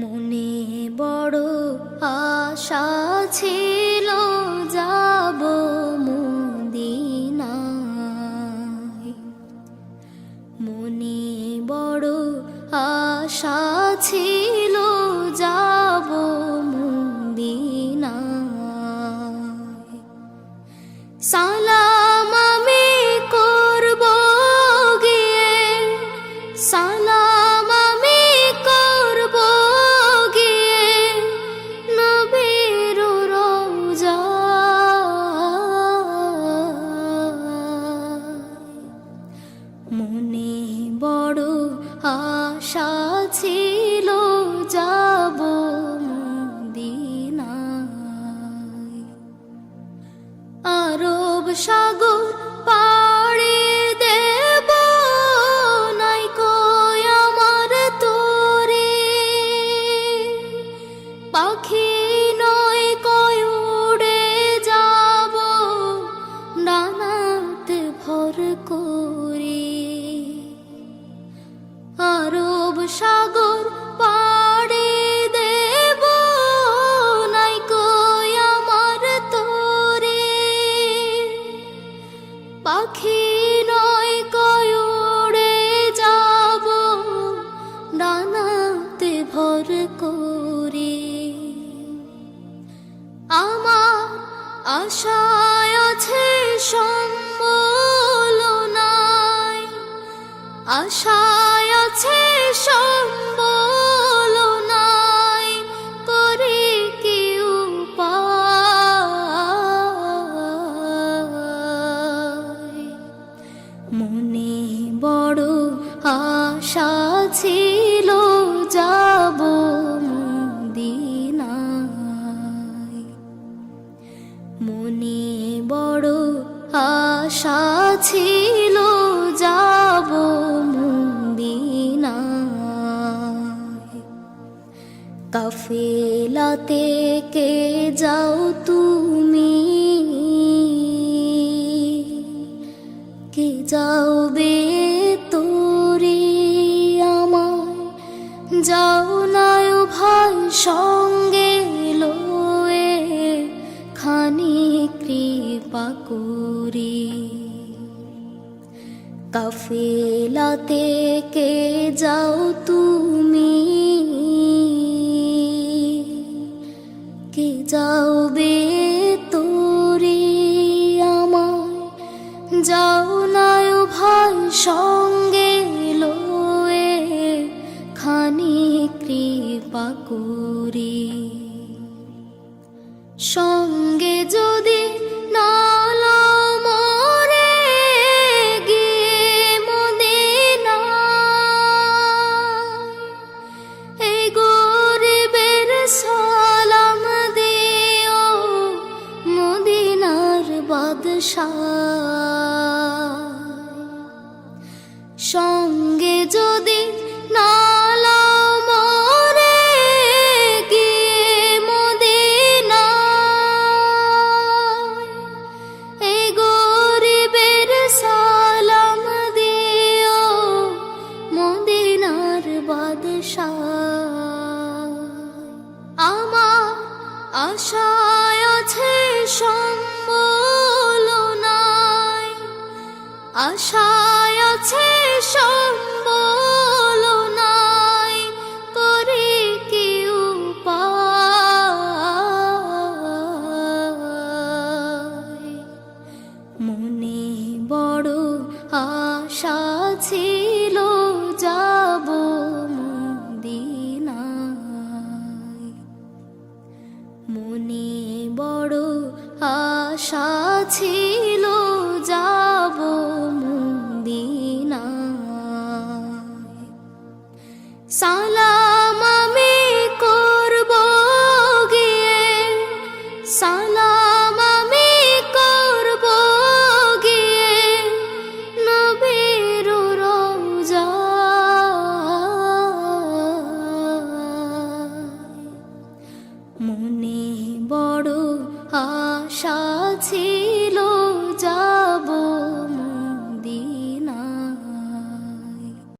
মনে বড় আশা ছিল যাব মদিনায়। মনে বড় আশা ছিল যাব মদিনায়। সালাম আমি করব গিয়ে, সালাম আমি করব গিয়ে নবীর রওজায়। মনে বড় আশা ছিল যাব মদিনায়। আরব সাগর পাড়ি দেব নাই কই আমার তোরে, পাখি নয় কই উড়ে যাব ডানাতে ভর করে। আরব সাগর পাড়ি দেব নাই কই আমার তোরে, পাখি নয় কই উড়ে যাব ডানাতে ভর করে। আমার আশায় আছে সম্বল নাই, আশায় আছে সম্বল নাই, করে কি উপায়। মনে বড় আশা ছিল যাব মদিনায়। মনে বড় আশা ছিল যাব মদিনায়। কাফেলাতে কে যাও তুমি, কে যাওবে তোরে আমায়, যাও নাই ভাই সঙ্গে লয়ে খানি কৃপা করি। কাফেলাতে কে যাও তুমি, কে যাওবে তোরে আমায়, যাও নাই ভাই সঙ্গে লয়ে খানি কৃপা করি। সঙ্গে যদি না লও মোরে গিয়ে মদিনায়, এই গরিবের সালাম দিও মদিনার বাদশাহ। সঙ্গে যদি না লও মোরে গিয়ে মদিনায়, এই গরিবের সালাম দিও মদিনার বাদশাহ। আমার আশায় আছে সম্বল নাই, আশায় আছে সম্বল নাই, করে কি উপায়। মনে বড় আশা ছিল যাব মদিনায়। মনে বড় আশা ছিল যাব মদিনায়। সালাম